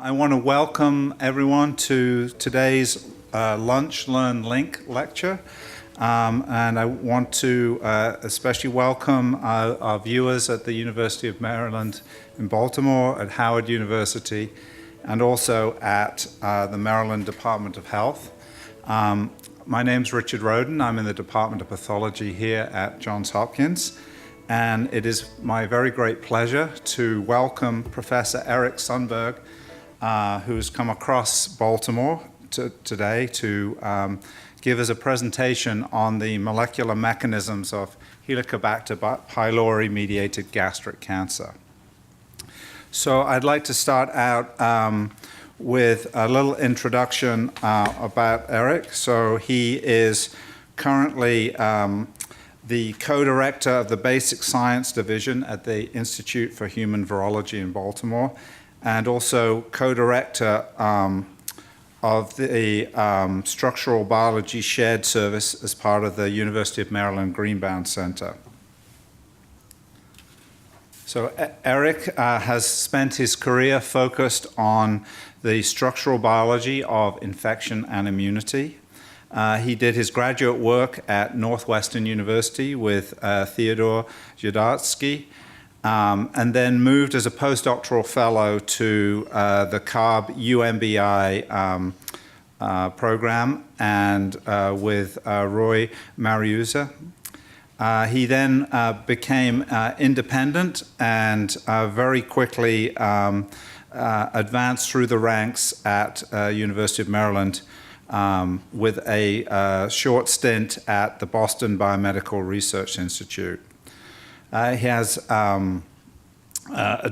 I want to welcome everyone to today's Lunch, Learn, Link lecture. And I want to especially welcome our viewers at the University of Maryland in Baltimore, at Howard University, and also at the Maryland Department of Health. My name's Richard Roden. I'm in the Department of Pathology here at Johns Hopkins. And it is my very great pleasure to welcome Professor Eric Sundberg, who's come across Baltimore today to give us a presentation on the molecular mechanisms of Helicobacter Pylori mediated gastric cancer. So I'd like to start out with a little introduction about Eric. So he is currently the co-director of the Basic Science Division at the Institute for Human Virology in Baltimore, and also co-director of the Structural Biology Shared Service as part of the University of Maryland Greenbaum Center. So Eric has spent his career focused on the structural biology of infection and immunity. He did his graduate work at Northwestern University with Theodore Zhdarsky, and then moved as a postdoctoral fellow to the CARB UMBI program and with Roy Mariuzza. He then became independent and very quickly advanced through the ranks at University of Maryland with a short stint at the Boston Biomedical Research Institute. He has a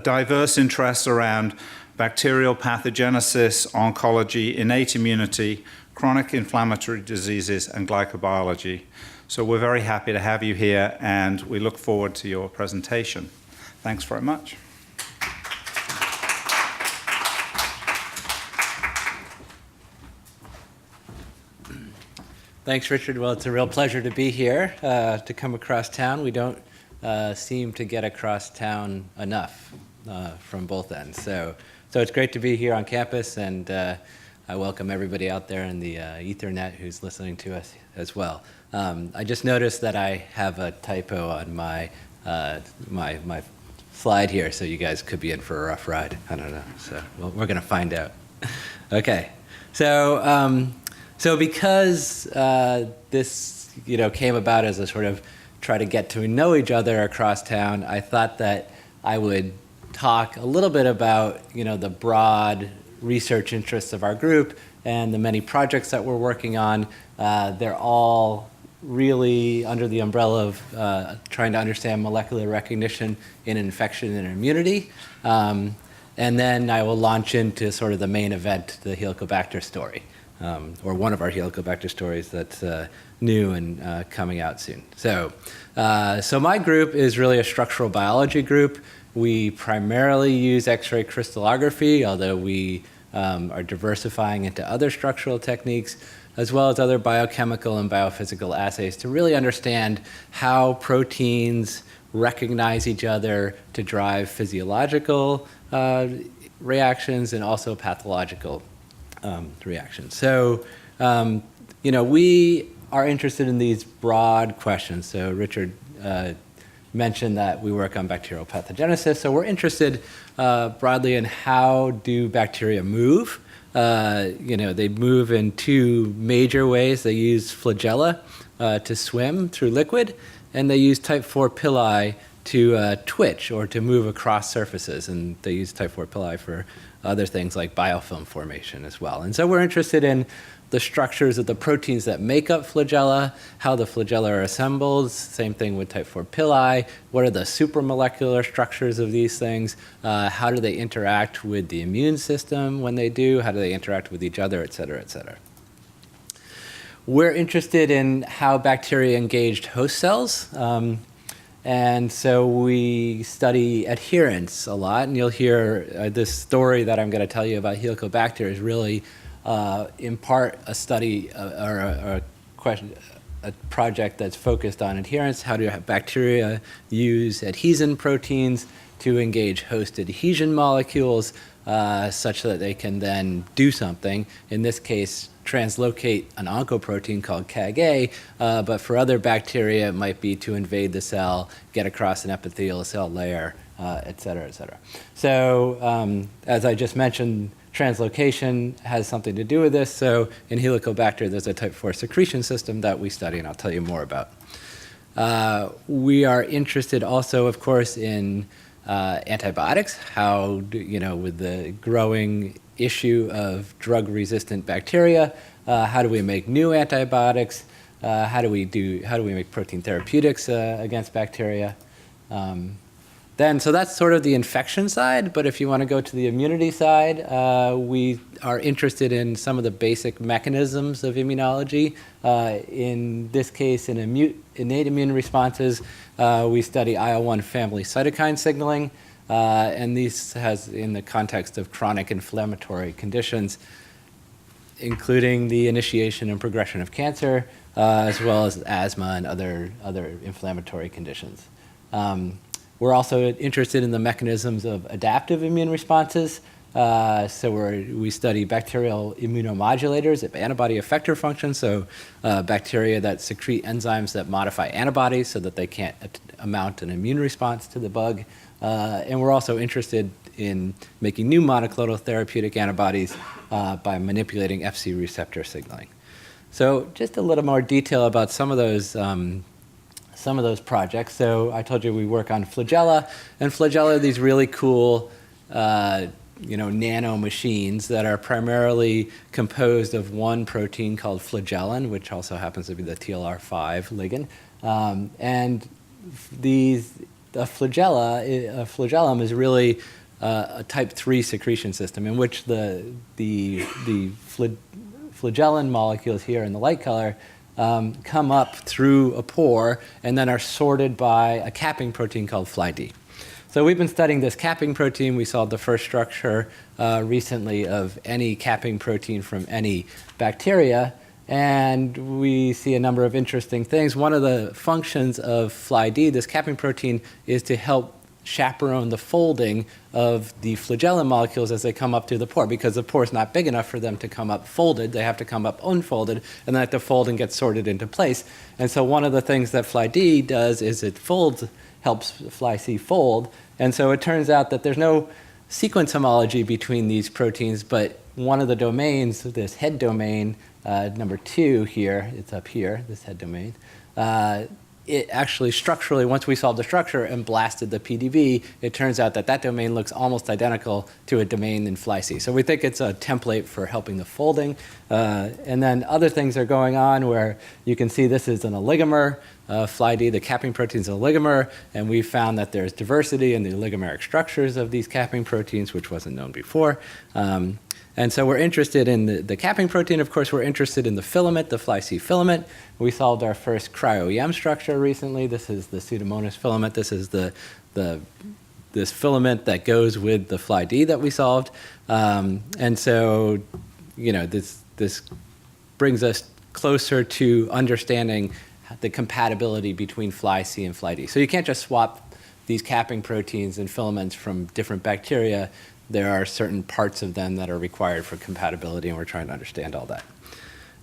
diverse interest around bacterial pathogenesis, oncology, innate immunity, chronic inflammatory diseases, and glycobiology. So we're very happy to have you here, and we look forward to your presentation. Thanks very much. Thanks, Richard. Well, it's a real pleasure to be here, to come across town. We don't seem to get across town enough from both ends. So it's great to be here on campus, and I welcome everybody out there in the Ethernet who's listening to us as well. I just noticed that I have a typo on my my slide here, so you guys could be in for a rough ride. I don't know. So we're going to find out. Okay. So because this came about as a sort of try to get to know each other across town, I thought that I would talk a little bit about the broad research interests of our group and the many projects that we're working on. They're all really under the umbrella of trying to understand molecular recognition in infection and immunity. And then I will launch into sort of the main event, the Helicobacter story. Or one of our Helicobacter stories that's new and coming out soon. So my group is really a structural biology group. We primarily use X-ray crystallography, although we are diversifying into other structural techniques, as well as other biochemical and biophysical assays to really understand how proteins recognize each other to drive physiological reactions and also pathological reactions. So, we are interested in these broad questions. So Richard mentioned that we work on bacterial pathogenesis. So we're interested broadly in how do bacteria move. They move in two major ways. They use flagella to swim through liquid, and they use type 4 pili to twitch or to move across surfaces. And they use type 4 pili for other things like biofilm formation as well. And so we're interested in the structures of the proteins that make up flagella, how the flagella are assembled, same thing with type 4 pili, what are the supramolecular structures of these things, how do they interact with the immune system when they do, how do they interact with each other, et cetera, et cetera. We're interested in how bacteria engaged host cells. And so we study adherence a lot, and you'll hear this story that I'm going to tell you about Helicobacter is really, in part, a study or a project that's focused on adherence. How do bacteria use adhesin proteins to engage host adhesion molecules? such that they can then do something. In this case, translocate an oncoprotein called CagA, but for other bacteria, it might be to invade the cell, get across an epithelial cell layer, et cetera, et cetera. So as I just mentioned, translocation has something to do with this. So in Helicobacter, there's a type 4 secretion system that we study, and I'll tell you more about. We are interested also, of course, in antibiotics, how, with the growing issue of drug-resistant bacteria, how do we make new antibiotics? How do we make protein therapeutics against bacteria? So that's sort of the infection side, but if you want to go to the immunity side, we are interested in some of the basic mechanisms of immunology. In this case, in innate immune responses, we study IL-1 family cytokine signaling, and this has, in the context of chronic inflammatory conditions, including the initiation and progression of cancer, as well as asthma and other inflammatory conditions. We're also interested in the mechanisms of adaptive immune responses. So we study bacterial immunomodulators of antibody effector function, so bacteria that secrete enzymes that modify antibodies so that they can't mount an immune response to the bug. And we're also interested in making new monoclonal therapeutic antibodies by manipulating Fc receptor signaling. So just a little more detail about some of those projects. So I told you we work on Flagella, and Flagella are these really cool nano machines that are primarily composed of one protein called flagellin, which also happens to be the TLR5 ligand. And a flagellum is really a type 3 secretion system in which the flagellin molecules here in the light color come up through a pore and then are sorted by a capping protein called FlyD. So we've been studying this capping protein. We saw the first structure recently of any capping protein from any bacteria, and we see a number of interesting things. One of the functions of FlyD, this capping protein, is to help chaperone the folding of the flagellin molecules as they come up through the pore, because the pore is not big enough for them to come up folded. They have to come up unfolded, and then have to fold and get sorted into place. And so one of the things that FlyD does is it helps FlyC fold. And so it turns out that there's no sequence homology between these proteins, but one of the domains, this head domain, number 2 here, it's up here, this head domain, it actually structurally, once we solved the structure and blasted the PDB, it turns out that domain looks almost identical to a domain in FlyC. So we think it's a template for helping the folding. And then other things are going on where you can see this is an oligomer. FlyD, the capping protein, is an oligomer, and we found that there's diversity in the oligomeric structures of these capping proteins, which wasn't known before. And so we're interested in the capping protein. Of course, we're interested in the filament, the FlyC filament. We solved our first cryo-EM structure recently. This is the Pseudomonas filament. This is this filament that goes with the FlyD that we solved. And so, this brings us closer to understanding the compatibility between FlyC and FlyD. So you can't just swap these capping proteins and filaments from different bacteria. There are certain parts of them that are required for compatibility, and we're trying to understand all that.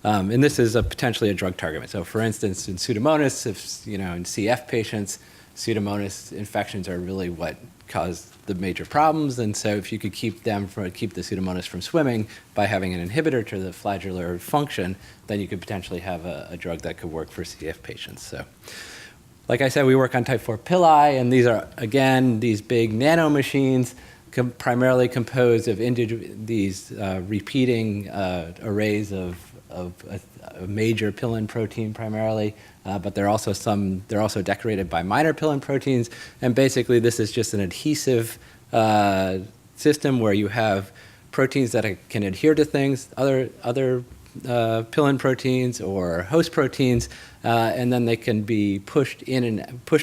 And this is potentially a drug target. So for instance, in Pseudomonas, in CF patients, Pseudomonas infections are really what cause the major problems. And so if you could keep the Pseudomonas from swimming by having an inhibitor to the flagellar function, then you could potentially have a drug that could work for CF patients. So like I said, we work on type 4 pili, and these are, again, these big nano machines primarily composed of these repeating arrays of a major pilin protein primarily, but they're also decorated by minor pilin proteins. And basically, this is just an adhesive system where you have proteins that can adhere to things, other pilin proteins or host proteins, and then they can be pushed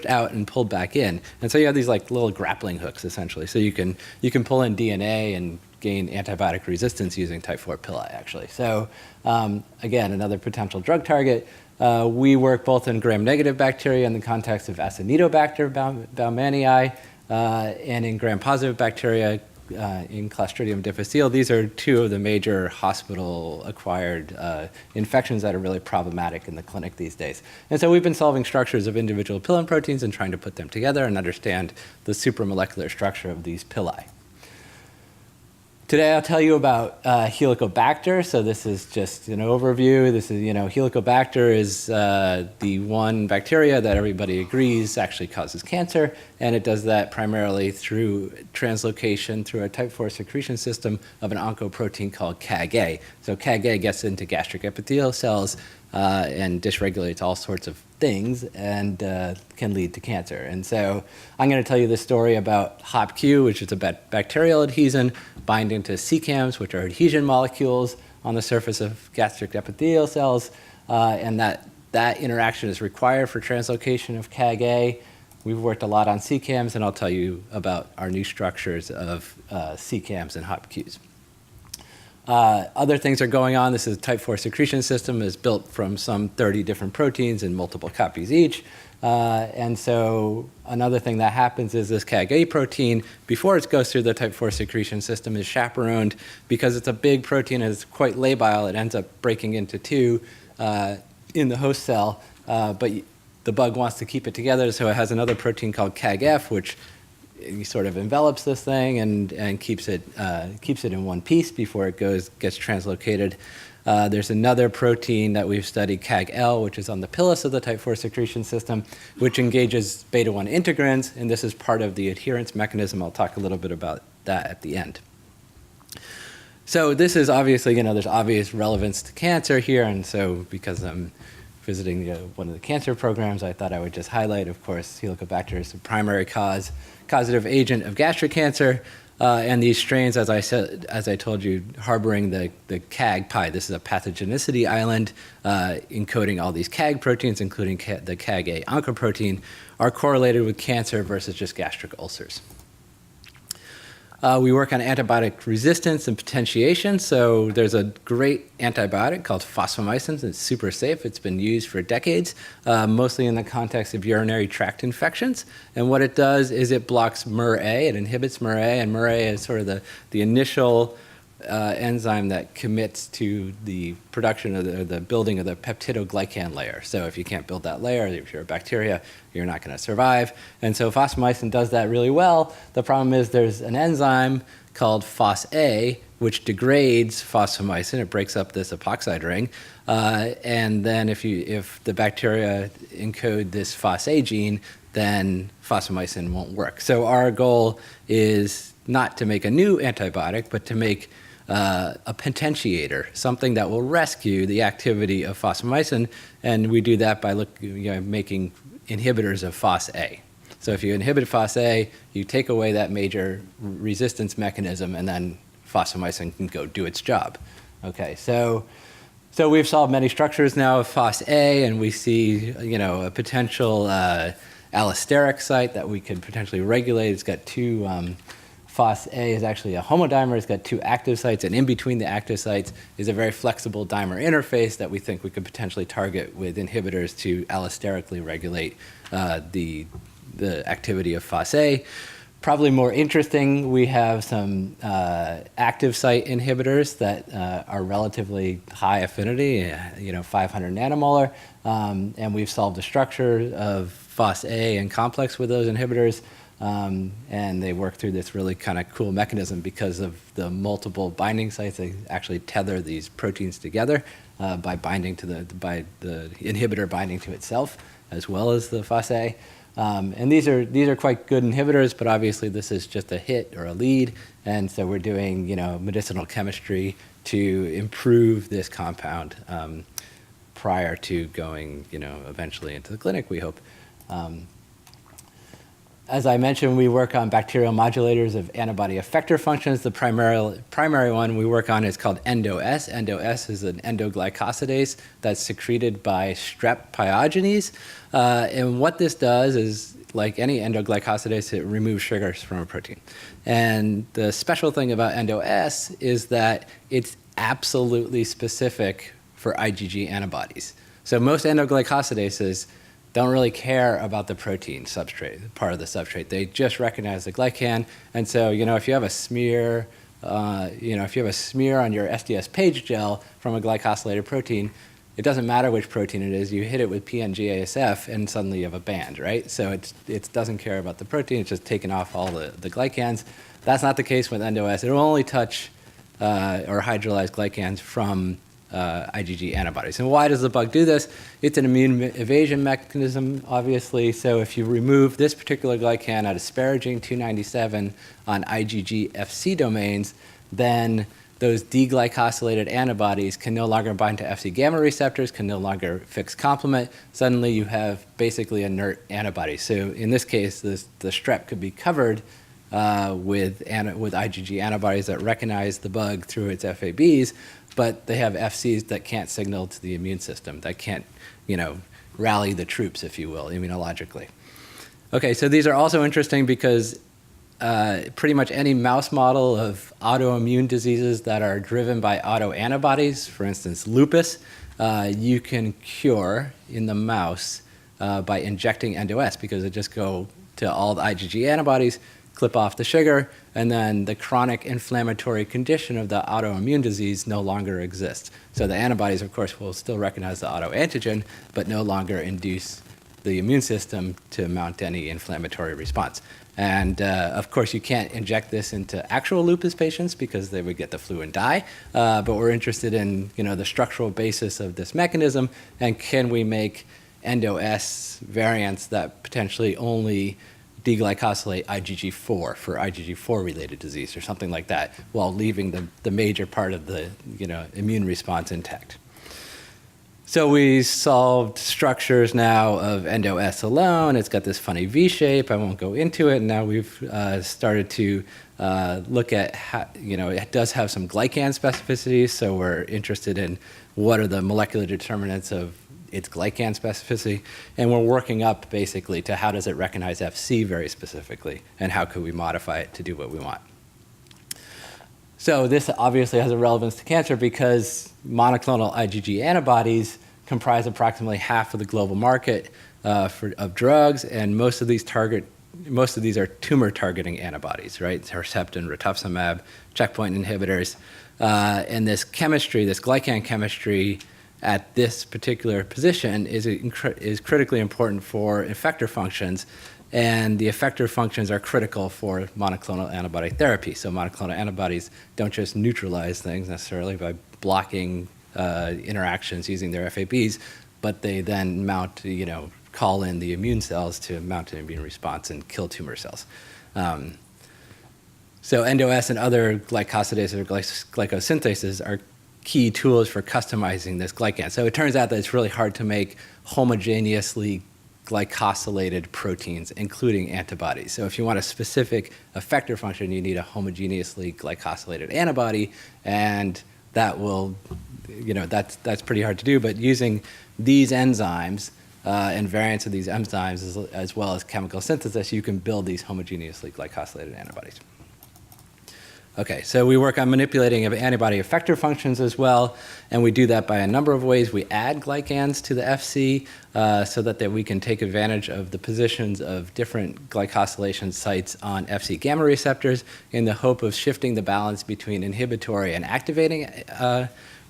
out and pulled back in. And so you have these like little grappling hooks essentially. So you can pull in DNA and gain antibiotic resistance using type 4 pili actually. So again, another potential drug target. We work both in gram-negative bacteria in the context of Acinetobacter baumannii, and in gram-positive bacteria in Clostridium difficile. These are two of the major hospital-acquired infections that are really problematic in the clinic these days. And so we've been solving structures of individual pillin proteins and trying to put them together and understand the supramolecular structure of these pili. Today I'll tell you about Helicobacter. So this is just an overview. This is, Helicobacter is the one bacteria that everybody agrees actually causes cancer, and it does that primarily through translocation through a type 4 secretion system of an oncoprotein called CagA. So CagA gets into gastric epithelial cells and dysregulates all sorts of things and can lead to cancer. And so I'm going to tell you the story about HopQ, which is a bacterial adhesion, binding to CEACAMs, which are adhesion molecules on the surface of gastric epithelial cells, and that interaction is required for translocation of CagA. We've worked a lot on CEACAMs, and I'll tell you about our new structures of CEACAMs and HopQs. Other things are going on. This is a type 4 secretion system is built from some 30 different proteins in multiple copies each. And so another thing that happens is this CagA protein, before it goes through the type 4 secretion system, is chaperoned because it's a big protein and it's quite labile. It ends up breaking into two in the host cell, but the bug wants to keep it together, so it has another protein called CagF, which sort of envelops this thing and keeps it in one piece before it gets translocated. There's another protein that we've studied, Cagl, which is on the pilus of the type 4 secretion system, which engages beta-1 integrins, and this is part of the adherence mechanism. I'll talk a little bit about that at the end. So this is obviously, there's obvious relevance to cancer here, and so because I'm visiting one of the cancer programs, I thought I would just highlight, of course, Helicobacter is the primary causative agent of gastric cancer, and these strains, as I told you, harboring the CAG this is a pathogenicity island encoding all these CAG proteins, including the CagA oncoprotein, are correlated with cancer versus just gastric ulcers. We work on antibiotic resistance and potentiation. So there's a great antibiotic called fosfomycin. It's super safe. It's been used for decades, mostly in the context of urinary tract infections. And what it does is it blocks MER-A. It inhibits MER-A, and MER-A is sort of the initial enzyme that commits to the production of the building of the peptidoglycan layer. So if you can't build that layer, if you're a bacteria, you're not going to survive. And so fosfomycin does that really well. The problem is there's an enzyme called FosA, which degrades fosfomycin. It breaks up this epoxide ring. And then if the bacteria encode this FosA gene, then fosfomycin won't work. So our goal is not to make a new antibiotic, but to make a potentiator, something that will rescue the activity of fosfomycin, and we do that by making inhibitors of FosA. So if you inhibit FosA, you take away that major resistance mechanism, and then fosfomycin can go do its job. Okay, so we've solved many structures now of FosA, and we see a potential allosteric site that we could potentially regulate. It's got two. FosA is actually a homodimer. It's got two active sites, and in between the active sites is a very flexible dimer interface that we think we could potentially target with inhibitors to allosterically regulate the activity of FosA. Probably more interesting, we have some active site inhibitors that are relatively high affinity, 500 nanomolar, and we've solved the structure of FosA and complex with those inhibitors. And they work through this really kind of cool mechanism because of the multiple binding sites. They actually tether these proteins together by the inhibitor binding to itself, as well as the FosA. And these are quite good inhibitors, but obviously this is just a hit or a lead, and so we're doing medicinal chemistry to improve this compound prior to going eventually into the clinic, we hope. As I mentioned, we work on bacterial modulators of antibody effector functions. The primary one we work on is called Endo-S. Endo-S is an endoglycosidase that's secreted by strep pyogenes. And what this does is, like any endoglycosidase, it removes sugars from a protein. And the special thing about Endo-S is that it's absolutely specific for IgG antibodies. So most endoglycosidases don't really care about the protein substrate, part of the substrate. They just recognize the glycan. And so, if you have a smear, if you have a smear on your SDS page gel from a glycosylated protein, it doesn't matter which protein it is. You hit it with PNGASF, and suddenly you have a band, right? So it doesn't care about the protein. It's just taking off all the glycans. That's not the case with EndoS. It will only touch or hydrolyze glycans from IgG antibodies. And why does the bug do this? It's an immune evasion mechanism, obviously. So if you remove this particular glycan at asparagine 297 on IgG Fc domains, then those deglycosylated antibodies can no longer bind to Fc gamma receptors, can no longer fix complement. Suddenly you have basically inert antibodies. So in this case, the strep could be covered with IgG antibodies that recognize the bug through its FABs, but they have Fcs that can't signal to the immune system, that can't, rally the troops, if you will, immunologically. Okay, so these are also interesting because pretty much any mouse model of autoimmune diseases that are driven by autoantibodies, for instance, lupus, you can cure in the mouse by injecting EndoS because it just go to all the IgG antibodies, clip off the sugar, and then the chronic inflammatory condition of the autoimmune disease no longer exists. So the antibodies, of course, will still recognize the autoantigen, but no longer induce the immune system to mount any inflammatory response. And of course, you can't inject this into actual lupus patients because they would get the flu and die. But we're interested in the structural basis of this mechanism, and can we make EndoS variants that potentially only deglycosylate IgG4 for IgG4-related disease or something like that, while leaving the major part of the immune response intact. So we solved structures now of EndoS alone. It's got this funny V shape. I won't go into it. Now we've started to look at how, it does have some glycan specificities. So we're interested in what are the molecular determinants of its glycan specificity. And we're working up basically to how does it recognize Fc very specifically, and how could we modify it to do what we want. So this obviously has a relevance to cancer because monoclonal IgG antibodies comprise approximately half of the global market of drugs, and most of these are tumor targeting antibodies, right? Herceptin, rituximab, checkpoint inhibitors, and this chemistry, this glycan chemistry at this particular position is critically important for effector functions. And the effector functions are critical for monoclonal antibody therapy. So monoclonal antibodies don't just neutralize things necessarily by blocking interactions using their FABs, but they then call in the immune cells to mount an immune response and kill tumor cells. So EndoS and other glycosidases or glycosynthetases are key tools for customizing this glycan. So it turns out that it's really hard to make homogeneously glycosylated proteins, including antibodies. So if you want a specific effector function, you need a homogeneously glycosylated antibody, and that will, that's pretty hard to do. But using these enzymes and variants of these enzymes, as well as chemical synthesis, you can build these homogeneously glycosylated antibodies. Okay, so we work on manipulating of antibody effector functions as well, and we do that by a number of ways. We add glycans to the Fc so that we can take advantage of the positions of different glycosylation sites on Fc gamma receptors in the hope of shifting the balance between inhibitory and activating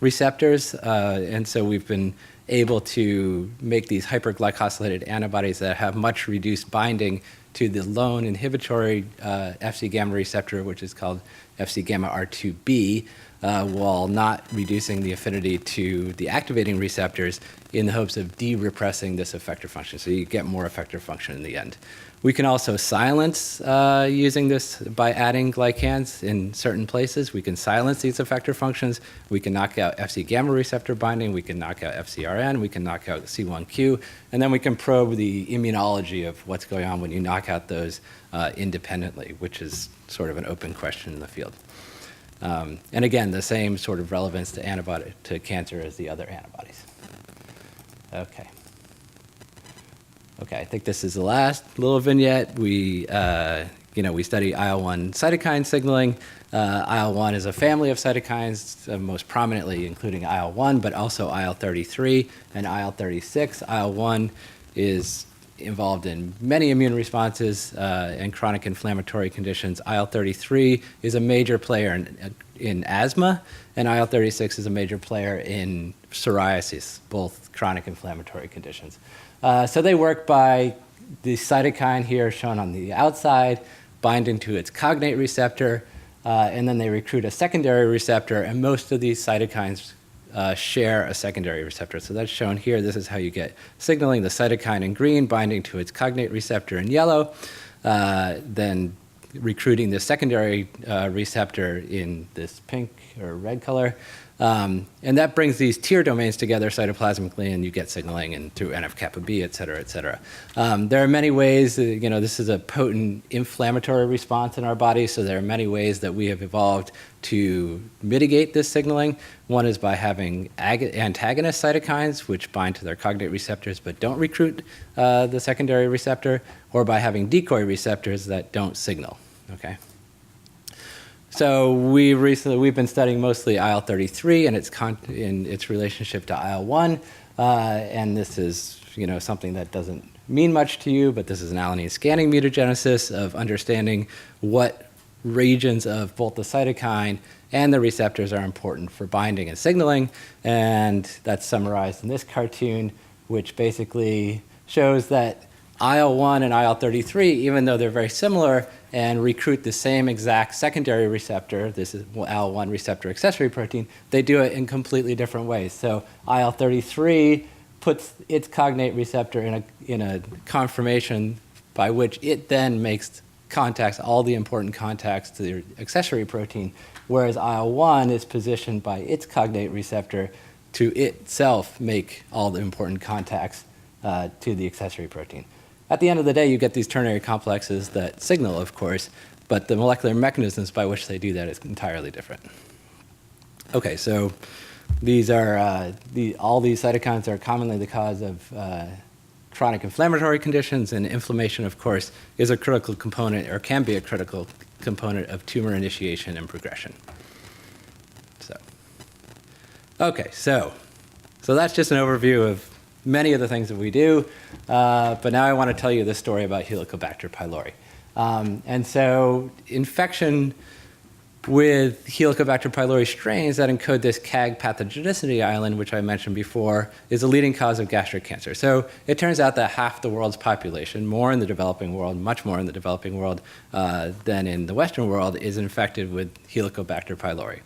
receptors. And so we've been able to make these hyperglycosylated antibodies that have much reduced binding to the lone inhibitory Fc gamma receptor, which is called Fc gamma R2b, while not reducing the affinity to the activating receptors in the hopes of de-repressing this effector function. So you get more effector function in the end. We can also silence using this by adding glycans in certain places. We can silence these effector functions. We can knock out Fc gamma receptor binding. We can knock out FcRn. We can knock out C1q. And then we can probe the immunology of what's going on when you knock out those independently, which is sort of an open question in the field. And again, the same sort of relevance to cancer as the other antibodies. Okay. Okay, I think this is the last little vignette. We study IL-1 cytokine signaling. IL-1 is a family of cytokines, most prominently including IL-1, but also IL-33 and IL-36. IL-1 is involved in many immune responses and chronic inflammatory conditions. IL-33 is a major player in asthma, and IL-36 is a major player in psoriasis, both chronic inflammatory conditions. So they work by the cytokine here shown on the outside, binding to its cognate receptor, and then they recruit a secondary receptor, and most of these cytokines share a secondary receptor. So that's shown here. This is how you get signaling, the cytokine in green binding to its cognate receptor in yellow, then recruiting the secondary receptor in this pink or red color. And that brings these tier domains together cytoplasmically, and you get signaling and through NF-kappa B, et cetera, et cetera. There are many ways, this is a potent inflammatory response in our body, so there are many ways that we have evolved to mitigate this signaling. One is by having antagonist cytokines, which bind to their cognate receptors but don't recruit the secondary receptor, or by having decoy receptors that don't signal, okay? So we've been studying mostly IL-33 and in its relationship to IL-1, and this is something that doesn't mean much to you, but this is an alanine scanning mutagenesis of understanding what regions of both the cytokine and the receptors are important for binding and signaling, and that's summarized in this cartoon, which basically shows that IL-1 and IL-33, even though they're very similar and recruit the same exact secondary receptor, this is IL-1 receptor accessory protein, they do it in completely different ways. So IL-33 puts its cognate receptor in a conformation by which it then makes contacts, all the important contacts to the accessory protein, whereas IL-1 is positioned by its cognate receptor to itself make all the important contacts to the accessory protein. At the end of the day, you get these ternary complexes that signal, of course, but the molecular mechanisms by which they do that is entirely different. Okay, so these are all these cytokines are commonly the cause of chronic inflammatory conditions, and inflammation, of course, is a critical component, or can be a critical component, of tumor initiation and progression. So that's just an overview of many of the things that we do, but now I want to tell you the story about Helicobacter pylori. And so infection with Helicobacter pylori strains that encode this CAG pathogenicity island, which I mentioned before, is a leading cause of gastric cancer. So it turns out that half the world's population, more in the developing world, much more in the developing world than in the Western world, is infected with Helicobacter pylori.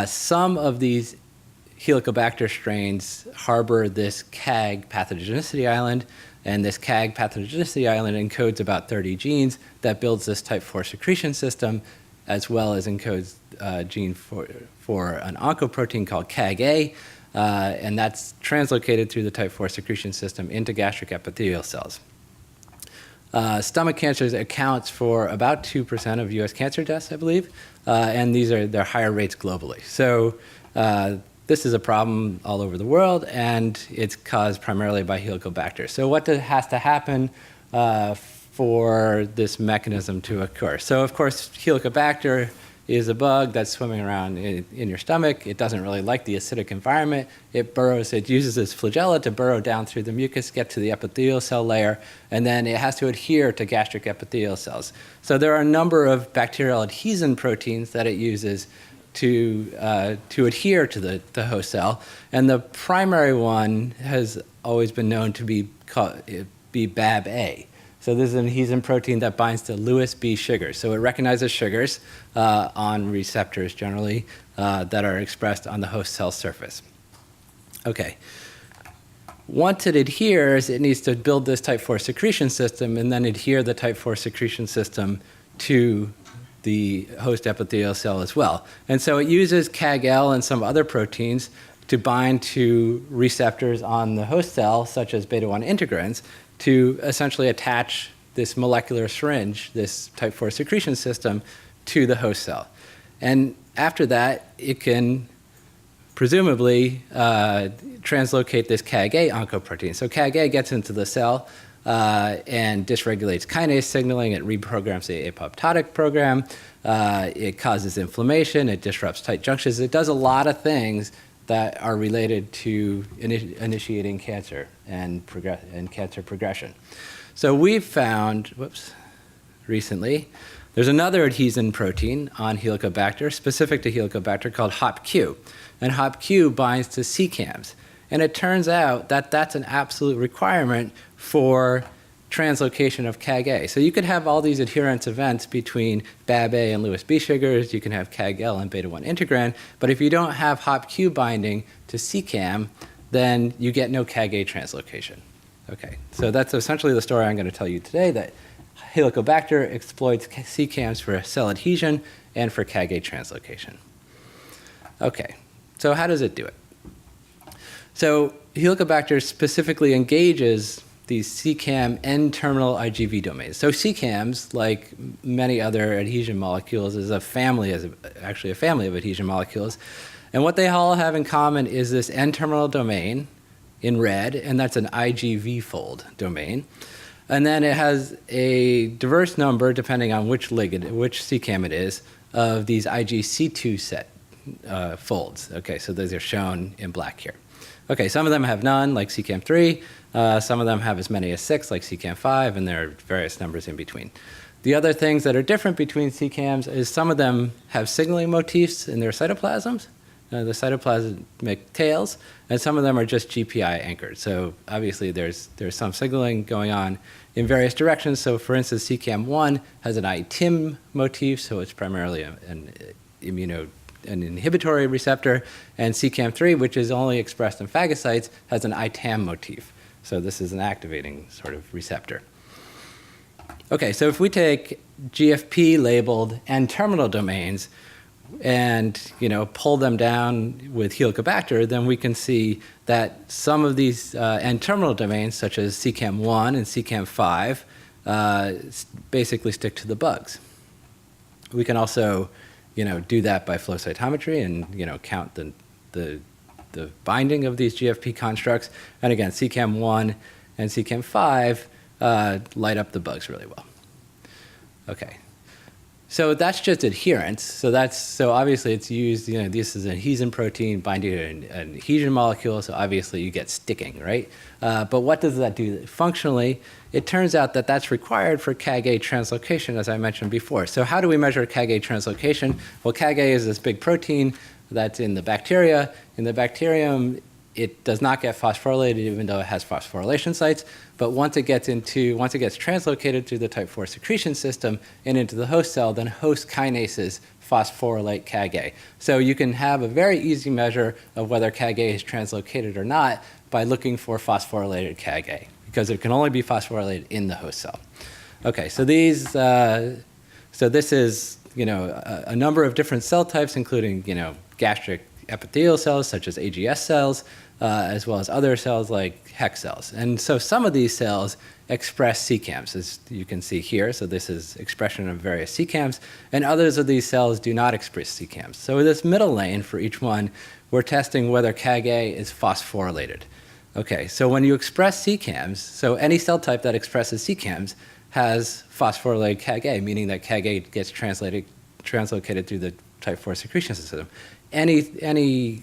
Some of these Helicobacter strains harbor this CAG pathogenicity island, and this CAG pathogenicity island encodes about 30 genes that builds this type 4 secretion system, as well as encodes a gene for an oncoprotein called CagA, and that's translocated through the type 4 secretion system into gastric epithelial cells. Stomach cancers accounts for about 2% of US cancer deaths, I believe, and they're higher rates globally. So this is a problem all over the world, and it's caused primarily by Helicobacter. So what has to happen for this mechanism to occur? So of course, Helicobacter is a bug that's swimming around in your stomach. It doesn't really like the acidic environment. It uses its flagella to burrow down through the mucus, get to the epithelial cell layer, and then it has to adhere to gastric epithelial cells. So there are a number of bacterial adhesion proteins that it uses to adhere to the host cell, and the primary one has always been known to be BAB-A. So this is an adhesion protein that binds to Lewis B sugars. So it recognizes sugars on receptors generally that are expressed on the host cell surface. Okay. Once it adheres, it needs to build this type 4 secretion system and then adhere the type 4 secretion system to the host epithelial cell as well. And so it uses Cagl and some other proteins to bind to receptors on the host cell, such as beta-1 integrins, to essentially attach this molecular syringe, this type 4 secretion system, to the host cell. And after that, it can presumably translocate this CagA oncoprotein. So CagA gets into the cell and dysregulates kinase signaling. It reprograms the apoptotic program. It causes inflammation. It disrupts tight junctions. It does a lot of things that are related to initiating cancer and cancer progression. So we've found, recently, there's another adhesin protein on Helicobacter, specific to Helicobacter, called HopQ. And HopQ binds to CEACAMs. And it turns out that that's an absolute requirement for translocation of CagA. So you could have all these adherence events between BAB-A and Lewis B sugars, you can have Cagl and beta-1 integrin, but if you don't have HopQ binding to CEACAM, then you get no CagA translocation. Okay, so that's essentially the story I'm going to tell you today, that Helicobacter exploits CEACAMs for cell adhesion and for CagA translocation. Okay, so how does it do it? So Helicobacter specifically engages these CEACAM N-terminal IgV domains. So CEACAMs, like many other adhesion molecules, is actually a family of adhesion molecules. And what they all have in common is this N-terminal domain in red, and that's an IgV fold domain. And then it has a diverse number, depending on which ligand, which CEACAM it is, of these IgC2 set folds. Okay, so those are shown in black here. Okay, some of them have none, like CEACAM3. Some of them have as many as 6, like CEACAM5, and there are various numbers in between. The other things that are different between CEACAMs is some of them have signaling motifs in their cytoplasms, the cytoplasmic tails, and some of them are just GPI anchored. So obviously there's some signaling going on in various directions. So for instance, CEACAM1 has an ITIM motif, so it's primarily an inhibitory receptor, and CEACAM3, which is only expressed in phagocytes, has an ITAM motif. So this is an activating sort of receptor. Okay, so if we take GFP-labeled N-terminal domains and pull them down with Helicobacter, then we can see that some of these N-terminal domains, such as CEACAM1 and CEACAM5, basically stick to the bugs. We can also do that by flow cytometry and count the binding of these GFP constructs. And again, CEACAM1 and CEACAM5 light up the bugs really well. Okay, so that's just adherence. So obviously it's used. This is an adhesin protein binding to an adhesion molecule. So obviously you get sticking, right? But what does that do functionally? It turns out that that's required for CagA translocation, as I mentioned before. So how do we measure CagA translocation? Well, CagA is this big protein that's in the bacteria. In the bacterium, it does not get phosphorylated, even though it has phosphorylation sites. But once it gets translocated through the type 4 secretion system and into the host cell, then host kinases phosphorylate CagA. So you can have a very easy measure of whether CagA is translocated or not by looking for phosphorylated CagA, because it can only be phosphorylated in the host cell. Okay, so this is a number of different cell types, including gastric epithelial cells such as AGS cells, as well as other cells like HEC cells. And so some of these cells express CEACAMs, as you can see here. So this is expression of various CEACAMs, and others of these cells do not express CEACAMs. So in this middle lane for each one, we're testing whether CagA is phosphorylated. Okay, so when you express CEACAMs, so any cell type that expresses CEACAMs has phosphorylated CagA, meaning that CagA gets translocated through the type 4 secretion system. Any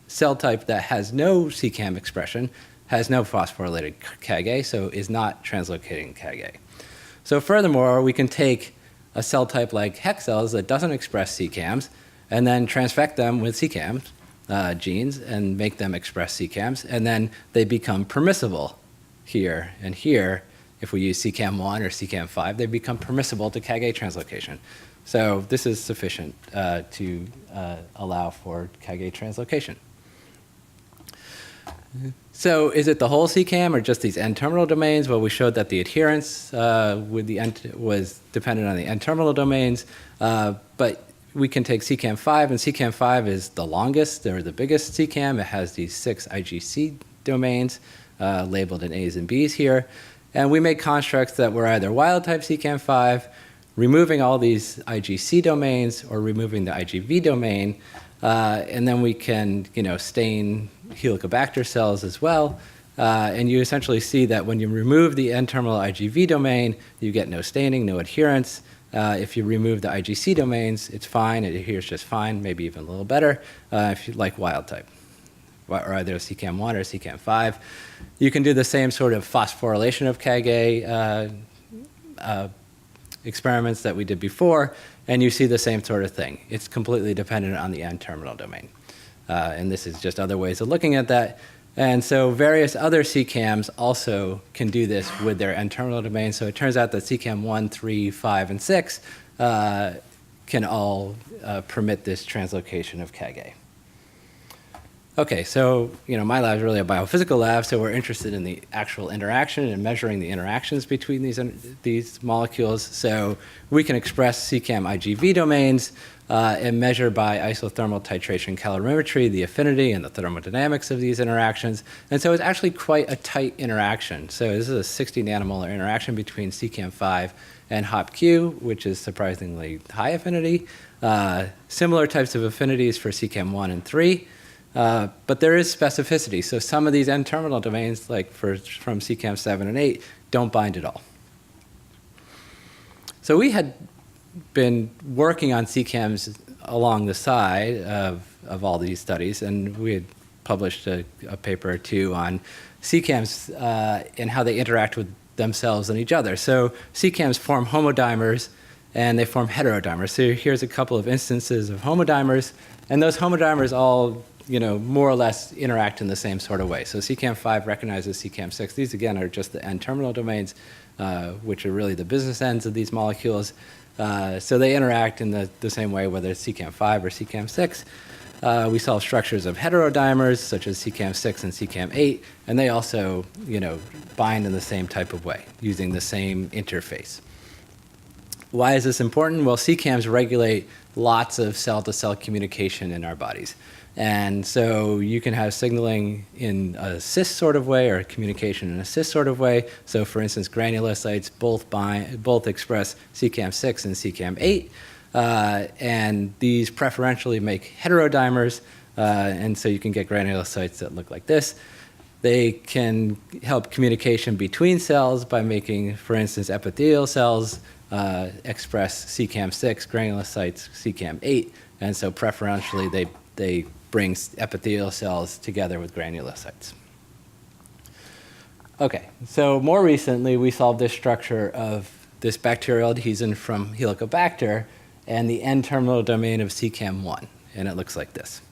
cell type that has no CEACAM expression has no phosphorylated CagA, so is not translocating CagA. So furthermore, we can take a cell type like HEC cells that doesn't express CEACAMs and then transfect them with CEACAM genes and make them express CEACAMs, and then they become permissible here and here. If we use CEACAM1 or CEACAM5, they become permissible to CagA translocation. So this is sufficient to allow for CagA translocation. So is it the whole CEACAM or just these N-terminal domains? Well, we showed that the adherence was dependent on the N-terminal domains, but we can take CEACAM5, and CEACAM5 is the longest or the biggest CEACAM. It has these 6 IgC domains labeled in A's and B's here. And we made constructs that were either wild-type CEACAM5, removing all these IgC domains, or removing the IgV domain. And then we can stain Helicobacter cells as well. And you essentially see that when you remove the N-terminal IgV domain, you get no staining, no adherence. If you remove the IgC domains, it's fine. It adheres just fine, maybe even a little better if you like wild type, or either CEACAM1 or CEACAM5. You can do the same sort of phosphorylation of CagA experiments that we did before, and you see the same sort of thing. It's completely dependent on the N-terminal domain. And this is just other ways of looking at that. And so various other CEACAMs also can do this with their N-terminal domain. So it turns out that CEACAM 1, 3, 5, and 6 can all permit this translocation of CagA. Okay, so my lab is really a biophysical lab, so we're interested in the actual interaction and measuring the interactions between these molecules. So we can express CEACAM IgV domains and measure by isothermal titration calorimetry the affinity and the thermodynamics of these interactions. And so it's actually quite a tight interaction. So this is a 60 nanomolar interaction between CEACAM5 and HopQ, which is surprisingly high affinity. Similar types of affinities for CEACAM1 and 3. But there is specificity. So some of these N-terminal domains, like from CEACAM 7 and 8, don't bind at all. So we had been working on CEACAMs along the side of all these studies, and we had published a paper or two on CEACAMs and how they interact with themselves and each other. So CEACAMs form homodimers, and they form heterodimers. So here's a couple of instances of homodimers, and those homodimers all more or less interact in the same sort of way. So CEACAM5 recognizes CEACAM6. These, again, are just the N-terminal domains, which are really the business ends of these molecules. So they interact in the same way, whether it's CEACAM5 or CEACAM6. We saw structures of heterodimers, such as CEACAM6 and CEACAM8, and they also, bind in the same type of way, using the same interface. Why is this important? Well, CEACAMs regulate lots of cell-to-cell communication in our bodies. And so you can have signaling in a cis sort of way or communication in a cis sort of way. So for instance, granulocytes both express CEACAM6 and CEACAM8. And these preferentially make heterodimers. And so you can get granulocytes that look like this. They can help communication between cells by making, for instance, epithelial cells express CEACAM6, granulocytes CEACAM8. And so preferentially they brings epithelial cells together with granulocytes. Okay, so more recently we solved this structure of this bacterial adhesion from Helicobacter and the N-terminal domain of CEACAM1, and it looks like this.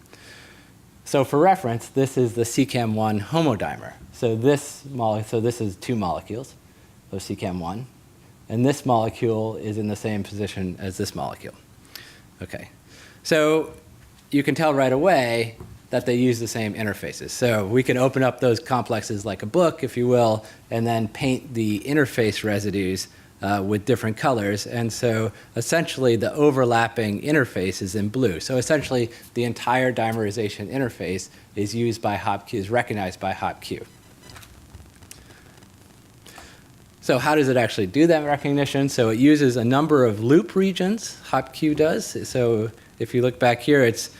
So for reference, this is the CEACAM1 homodimer. So this is two molecules, so CEACAM1, and this molecule is in the same position as this molecule. Okay, so you can tell right away that they use the same interfaces. So we can open up those complexes like a book, if you will, and then paint the interface residues with different colors. And so essentially the overlapping interface is in blue. So essentially the entire dimerization interface is used by HopQ, is recognized by HopQ. So how does it actually do that recognition? So it uses a number of loop regions, HopQ does. So if you look back here, it's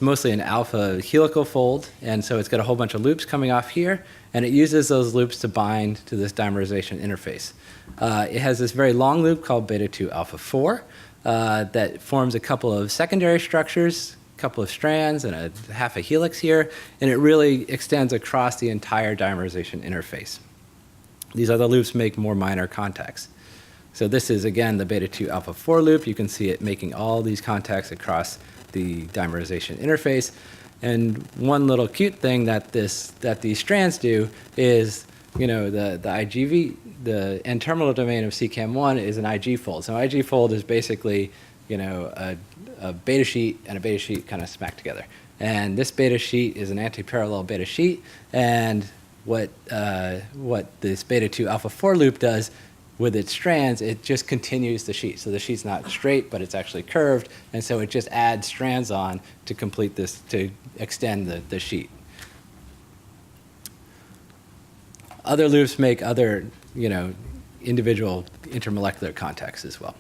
mostly an alpha helical fold, and so it's got a whole bunch of loops coming off here, and it uses those loops to bind to this dimerization interface. It has this very long loop called beta-2 alpha 4 that forms a couple of secondary structures, a couple of strands, and a half a helix here, and it really extends across the entire dimerization interface. These other loops make more minor contacts. So this is, again, the beta-2 alpha 4 loop. You can see it making all these contacts across the dimerization interface. And one little cute thing that these strands do is, the IgV, the N-terminal domain of CEACAM1 is an Ig fold. So Ig fold is basically, a beta sheet and a beta sheet kind of smacked together. And this beta sheet is an anti-parallel beta sheet. And what this beta-2 alpha 4 loop does with its strands, it just continues the sheet. So the sheet's not straight, but it's actually curved, and so it just adds strands on to complete this, to extend the sheet. Other loops make other, individual intermolecular contacts as well.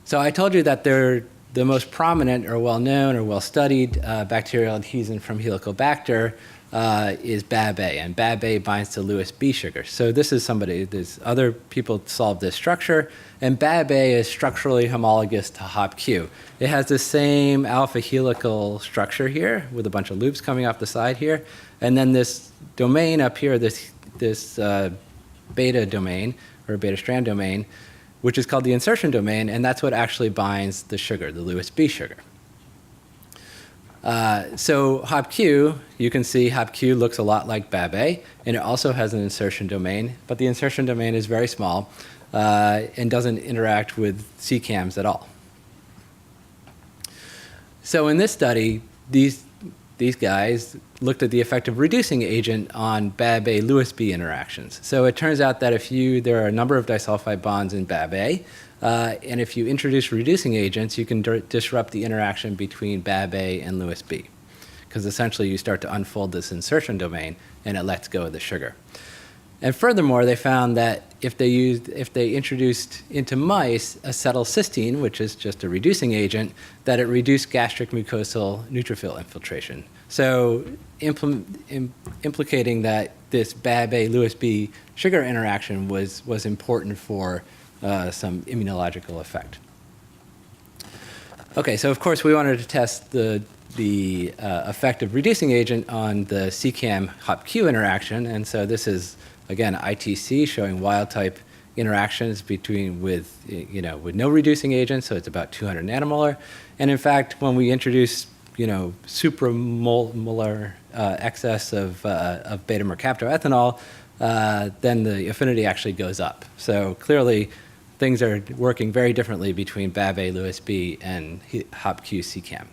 So I told you that they're the most prominent or well-known or well-studied bacterial adhesion from Helicobacter is BAB-A, and BAB-A binds to Lewis B sugar. So this is there's other people solved this structure, and BAB-A is structurally homologous to HopQ. It has the same alpha helical structure here with a bunch of loops coming off the side here, and then this domain up here, this beta domain, or beta strand domain, which is called the insertion domain, and that's what actually binds the sugar, the Lewis B sugar. So HopQ, you can see HopQ looks a lot like BAB-A, and it also has an insertion domain, but the insertion domain is very small and doesn't interact with CEACAMs at all. So in this study, these guys looked at the effect of reducing agent on BAB-A-Lewis B interactions. So it turns out that there are a number of disulfide bonds in BAB-A, and if you introduce reducing agents, you can disrupt the interaction between BAB-A and Lewis B, because essentially you start to unfold this insertion domain and it lets go of the sugar. And furthermore, they found that if they introduced into mice acetylcysteine, which is just a reducing agent, that it reduced gastric mucosal neutrophil infiltration. So implicating that this BAB-A-Lewis B sugar interaction was important for some immunological effect. Okay, so of course we wanted to test the effect of reducing agent on the CEACAM HopQ interaction, and so this is again ITC showing wild type interactions with no reducing agent, so it's about 200 nanomolar, and in fact when we introduce supramolar excess of beta mercaptoethanol, then the affinity actually goes up. So clearly things are working very differently between BAB-A, Lewis B, and HopQ-CEACAM.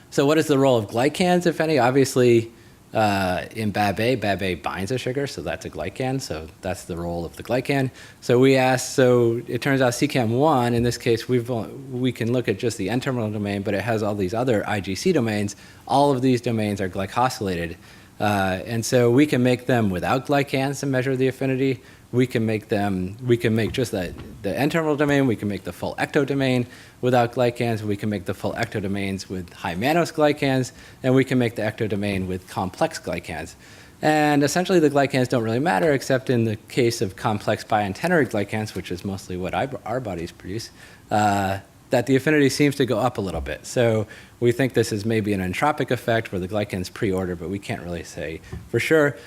So what is the role of glycans, if any? Obviously, in BAB-A binds a sugar, so that's a glycan, so that's the role of the glycan. So we asked, so it turns out CEACAM1, in this case, we can look at just the N-terminal domain, but it has all these other IgC domains. All of these domains are glycosylated, and so we can make them without glycans to measure the affinity. We can make just the N-terminal domain, we can make the full ecto domain without glycans, we can make the full ecto domains with high mannose glycans, and we can make the ecto domain with complex glycans. And essentially the glycans don't really matter except in the case of complex biantenary glycans, which is mostly what our bodies produce, that the affinity seems to go up a little bit. So we think this is maybe an entropic effect where the glycans pre-order, but we can't really say for sure.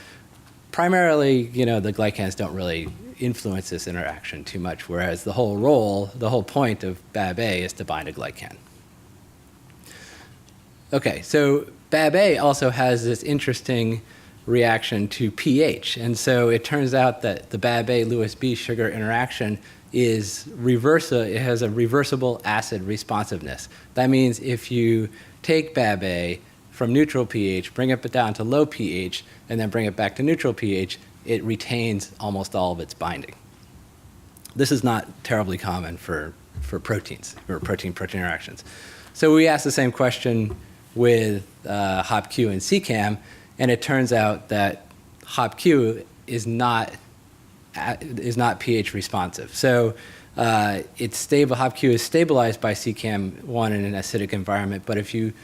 Primarily, the glycans don't really influence this interaction too much, whereas the whole point of BAB-A is to bind a glycan. Okay, so BAB-A also has this interesting reaction to pH, and so it turns out that the BAB-A-Lewis B sugar interaction it has a reversible acid responsiveness. That means if you take BAB-A from neutral pH, bring it down to low pH, and then bring it back to neutral pH, it retains almost all of its binding. This is not terribly common for proteins, or protein-protein interactions. So we asked the same question with HopQ and CEACAM, and it turns out that HopQ is not pH responsive. So it's stable. HopQ is stabilized by CEACAM1 in an acidic environment, but if you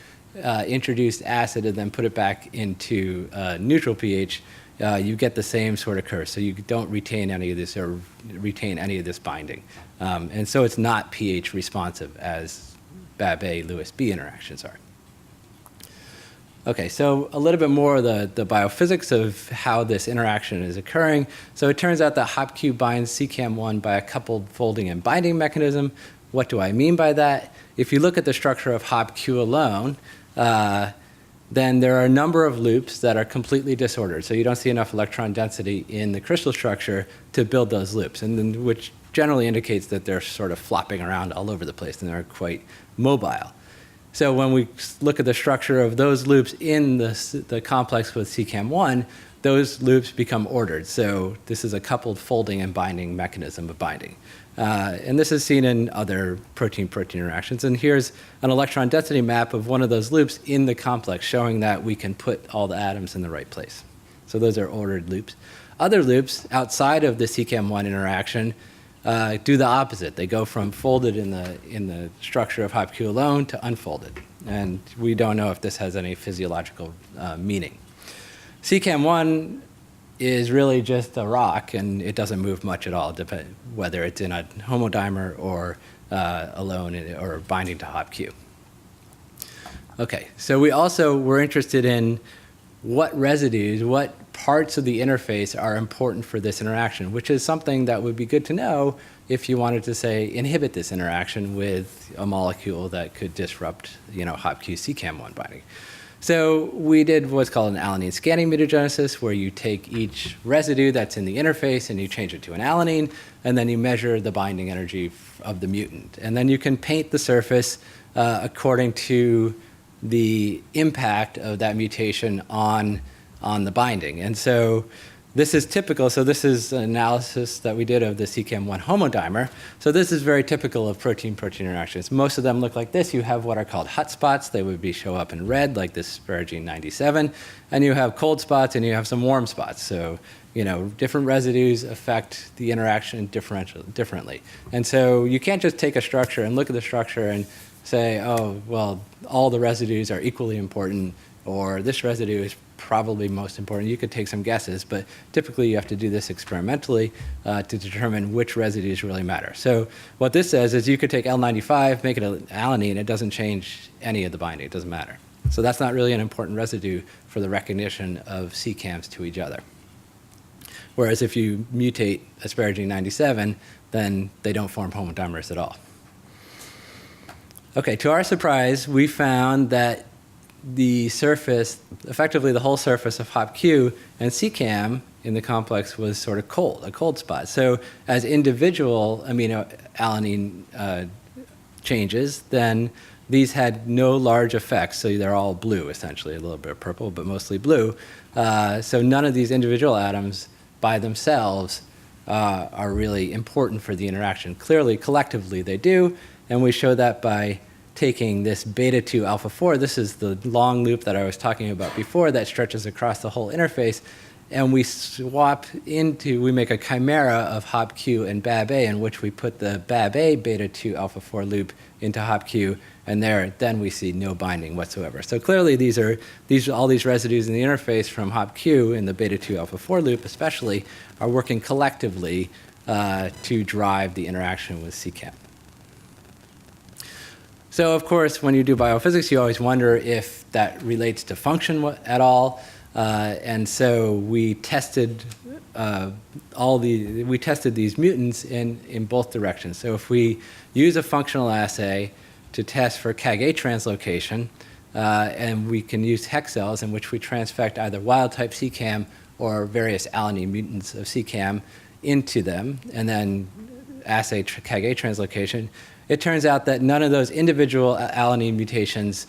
introduce acid and then put it back into neutral pH, you get the same sort of curve. So you don't retain any of this or retain any of this binding. And so it's not pH responsive as BAB-A-Lewis B interactions are. Okay, so a little bit more of the biophysics of how this interaction is occurring. So it turns out that HopQ binds CEACAM1 by a coupled folding and binding mechanism. What do I mean by that? If you look at the structure of HopQ alone, then there are a number of loops that are completely disordered. So you don't see enough electron density in the crystal structure to build those loops, and then, which generally indicates that they're sort of flopping around all over the place and they're quite mobile. So when we look at the structure of those loops in the complex with CEACAM1, those loops become ordered. So this is a coupled folding and binding mechanism of binding. And this is seen in other protein-protein interactions. And here's an electron density map of one of those loops in the complex, showing that we can put all the atoms in the right place. So those are ordered loops. Other loops outside of the CEACAM1 interaction do the opposite. They go from folded in the structure of HopQ alone to unfolded. and we don't know if this has any physiological meaning. CEACAM1 is really just a rock, and it doesn't move much at all, whether it's in a homodimer or alone or binding to HopQ. Okay, so we also were interested in what residues, what parts of the interface are important for this interaction, which is something that would be good to know if you wanted to, say, inhibit this interaction with a molecule that could disrupt, HopQ-CEACAM1 binding. So we did what's called an alanine scanning mutagenesis, where you take each residue that's in the interface and you change it to an alanine, and then you measure the binding energy of the mutant. And then you can paint the surface according to the impact of that mutation on the binding. And so this is typical. So this is an analysis that we did of the CEACAM1 homodimer. So this is very typical of protein-protein interactions. Most of them look like this. You have what are called hot spots. They would show up in red, like this asparagine 97. And you have cold spots, and you have some warm spots. So different residues affect the interaction differently. And so you can't just take a structure and look at the structure and say, oh, well, all the residues are equally important, or this residue is probably most important. You could take some guesses, but typically you have to do this experimentally to determine which residues really matter. So what this says is you could take L95, make it an alanine, it doesn't change any of the binding, it doesn't matter. So that's not really an important residue for the recognition of CEACAMs to each other. Whereas if you mutate asparagine 97, then they don't form homodimers at all. Okay, to our surprise, we found that the surface, effectively the whole surface of HopQ and CEACAM in the complex was sort of cold, a cold spot. So as individual aminoalanine changes, then these had no large effects. So they're all blue, essentially, a little bit of purple, but mostly blue. So none of these individual atoms by themselves are really important for the interaction. Clearly, collectively, they do. And we show that by taking this beta-2 alpha-4, this is the long loop that I was talking about before that stretches across the whole interface, and we we make a chimera of HopQ and BAB-A in which we put the BAB-A beta-2 alpha-4 loop into HopQ, and then we see no binding whatsoever. So clearly all these residues in the interface from HopQ in the beta-2 alpha-4 loop especially are working collectively to drive the interaction with CEACAM. So of course, when you do biophysics, you always wonder if that relates to function at all. And so we tested these mutants in both directions. So if we use a functional assay to test for CagA translocation, and we can use hex cells in which we transfect either wild-type CEACAM or various alanine mutants of CEACAM into them, and then assay CagA translocation, it turns out that none of those individual alanine mutations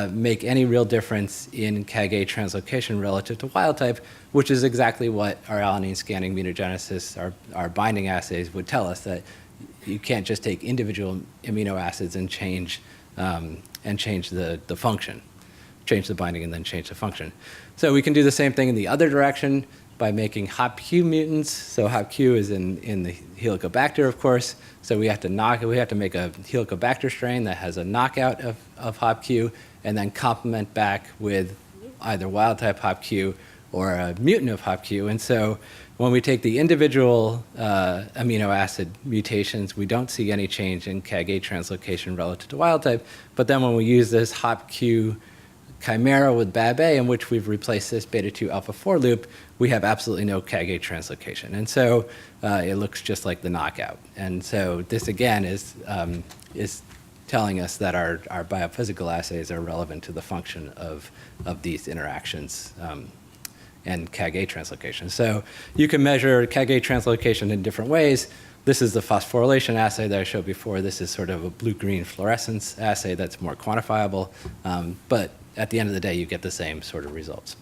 make any real difference in CagA translocation relative to wild type, which is exactly what our alanine scanning mutagenesis, our binding assays would tell us, that you can't just take individual amino acids and change the function, change the binding and then change the function. So we can do the same thing in the other direction by making HopQ mutants. So HopQ is in the Helicobacter, of course. So we have to make a Helicobacter strain that has a knockout of HopQ, and then complement back with either wild-type HopQ or a mutant of HopQ. And so when we take the individual amino acid mutations, we don't see any change in CagA translocation relative to wild-type. But then when we use this HopQ chimera with BAB-A, in which we've replaced this beta-2 alpha-4 loop, we have absolutely no CagA translocation. And so it looks just like the knockout. And so this, again, is telling us that our biophysical assays are relevant to the function of these interactions and CagA translocation. So you can measure CagA translocation in different ways. This is the phosphorylation assay that I showed before. This is sort of a blue-green fluorescence assay that's more quantifiable. But at the end of the day, you get the same sort of results.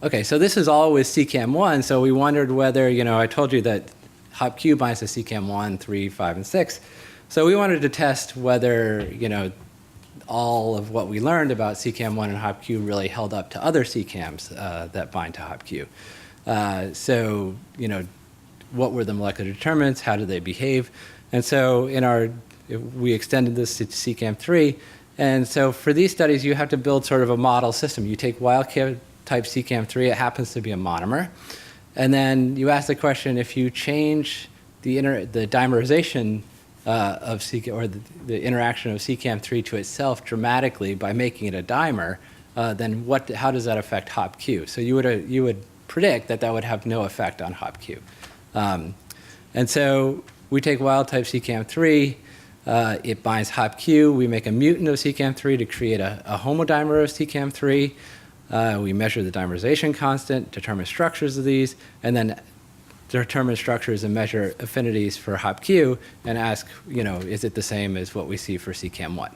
Okay, so this is all with CEACAM1. So we wondered whether, I told you that HopQ binds to CEACAM1, 3, 5, and 6. So we wanted to test whether, all of what we learned about CEACAM1 and HopQ really held up to other CEACAMs that bind to HopQ. So, what were the molecular determinants? How did they behave? And so in our we extended this to CEACAM3. And so for these studies, you have to build sort of a model system. You take wild-type CEACAM3, it happens to be a monomer. And then you ask the question, if you change the dimerization of CEACAM, or the interaction of CEACAM3 to itself dramatically by making it a dimer, then how does that affect HopQ? So you would predict that would have no effect on HopQ. And so we take wild-type CEACAM3, it binds HopQ, we make a mutant of CEACAM3 to create a homodimer of CEACAM3, we measure the dimerization constant, determine structures of these, and then determine structures and measure affinities for HopQ and ask, is it the same as what we see for CEACAM1?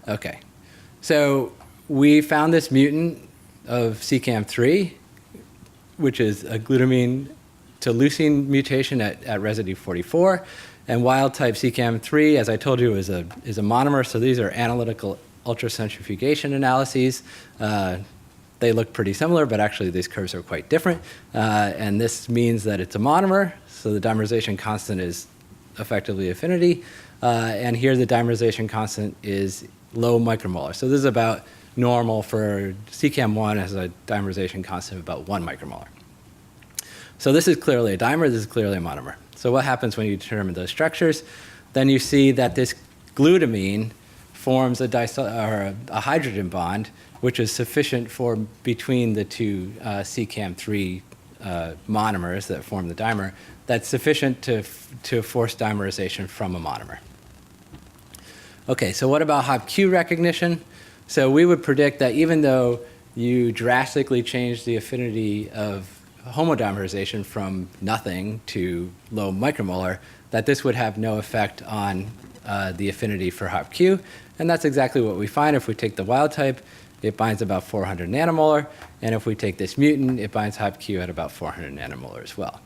Okay, so we found this mutant of CEACAM3, which is a glutamine to leucine mutation at residue 44. And wild-type CEACAM3, as I told you, is a monomer. So these are analytical ultracentrifugation analyses. They look pretty similar, but actually these curves are quite different. And this means that it's a monomer. So the dimerization constant is effectively affinity. And here the dimerization constant is low micromolar. So this is about normal for CEACAM1 has a dimerization constant of about 1 micromolar. So this is clearly a dimer, this is clearly a monomer. So what happens when you determine those structures? Then you see that this glutamine forms a hydrogen bond, which is sufficient for between the two CEACAM3 monomers that form the dimer, that's sufficient to force dimerization from a monomer. Okay, so what about HopQ recognition? So we would predict that even though you drastically change the affinity of homodimerization from nothing to low micromolar, that this would have no effect on the affinity for HopQ. And that's exactly what we find. If we take the wild type, it binds about 400 nanomolar. And if we take this mutant, it binds HopQ at about 400 nanomolar as well.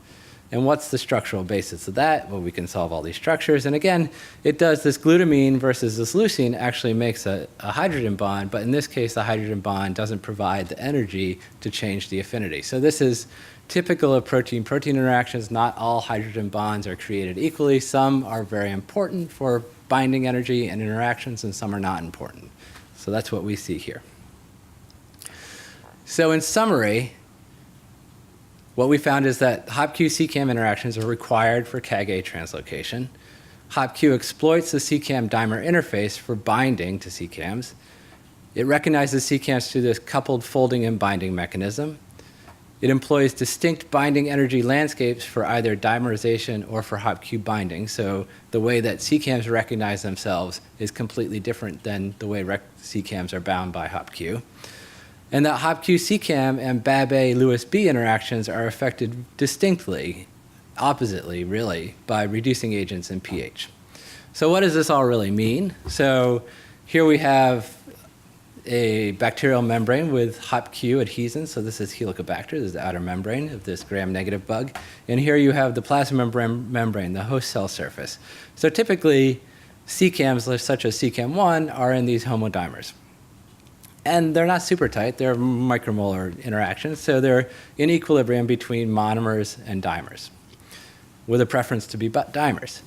And what's the structural basis of that? Well, we can solve all these structures. And again, it does this glutamine versus this leucine actually makes a hydrogen bond. But in this case, the hydrogen bond doesn't provide the energy to change the affinity. So this is typical of protein-protein interactions. Not all hydrogen bonds are created equally. Some are very important for binding energy and interactions, and some are not important. So that's what we see here. So in summary, what we found is that HopQ-CEACAM interactions are required for CagA translocation. HopQ exploits the CEACAM dimer interface for binding to CEACAMs. It recognizes CEACAMs through this coupled folding and binding mechanism. It employs distinct binding energy landscapes for either dimerization or for HopQ binding. So the way that CEACAMs recognize themselves is completely different than the way CEACAMs are bound by HopQ. And that HopQ-CEACAM and BAB-A-Lewis-B interactions are affected distinctly, oppositely, really, by reducing agents in pH. So what does this all really mean? So here we have a bacterial membrane with HopQ adhesion. So this is Helicobacter, this is the outer membrane of this gram-negative bug. And here you have the plasma membrane, the host cell surface. So typically, CEACAMs such as CEACAM1 are in these homodimers. And they're not super tight, they're micromolar interactions, so they're in equilibrium between monomers and dimers, with a preference to be dimers.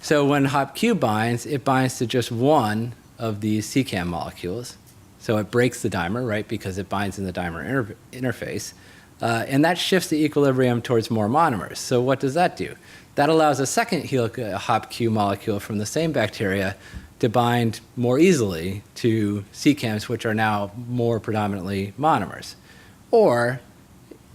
So when HopQ binds, it binds to just one of these CEACAM molecules. So it breaks the dimer, right, because it binds in the dimer interface. And that shifts the equilibrium towards more monomers. So what does that do? That allows a second HopQ molecule from the same bacteria to bind more easily to CEACAMs, which are now more predominantly monomers. Or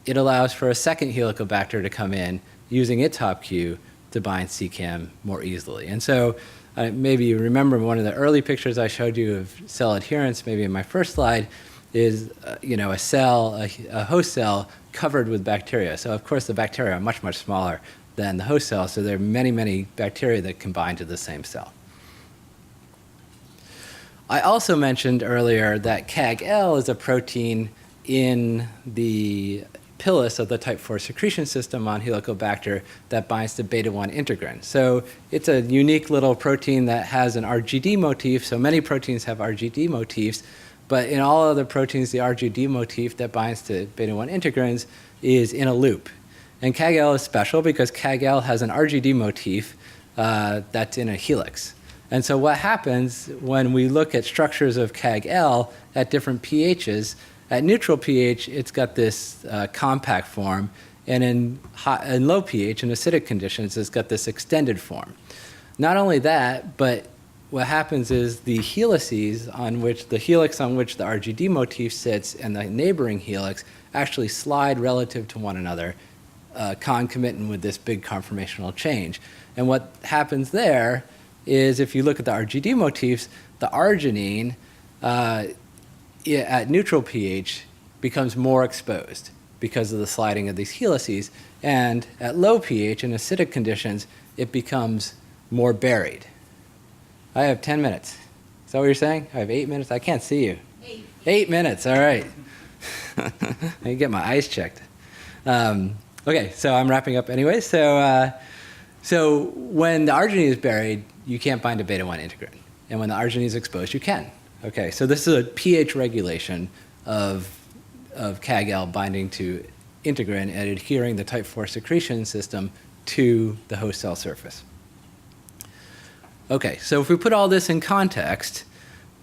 it allows for a second Helicobacter to come in using its HopQ to bind CEACAM more easily. And so maybe you remember one of the early pictures I showed you of cell adherence, maybe in my first slide, is a cell, a host cell covered with bacteria. So of course the bacteria are much, much smaller than the host cell, so there are many, many bacteria that combine to the same cell. I also mentioned earlier that Cagl is a protein in the pilus of the type 4 secretion system on Helicobacter that binds to beta-1 integrin. So it's a unique little protein that has an RGD motif. So many proteins have RGD motifs, but in all other proteins, the RGD motif that binds to beta-1 integrins is in a loop. And Cagl is special because Cagl has an RGD motif that's in a helix. And so what happens when we look at structures of Cagl at different pHs, at neutral pH, it's got this compact form, and in low pH, in acidic conditions, it's got this extended form. Not only that, but what happens is the helices on which the helix on which the RGD motif sits and the neighboring helix actually slide relative to one another, concomitant with this big conformational change. And what happens there is, if you look at the RGD motifs, the arginine at neutral pH becomes more exposed because of the sliding of these helices, and at low pH in acidic conditions, it becomes more buried. I have 10 minutes. Is that what you're saying? I have 8 minutes? I can't see you. 8 minutes, all right. I can get my eyes checked. Okay, so I'm wrapping up anyway. So when the arginine is buried, you can't bind to beta-1 integrin. And when the arginine is exposed, you can. Okay, so this is a pH regulation of Cagl binding to integrin and adhering the type 4 secretion system to the host cell surface. Okay, so if we put all this in context,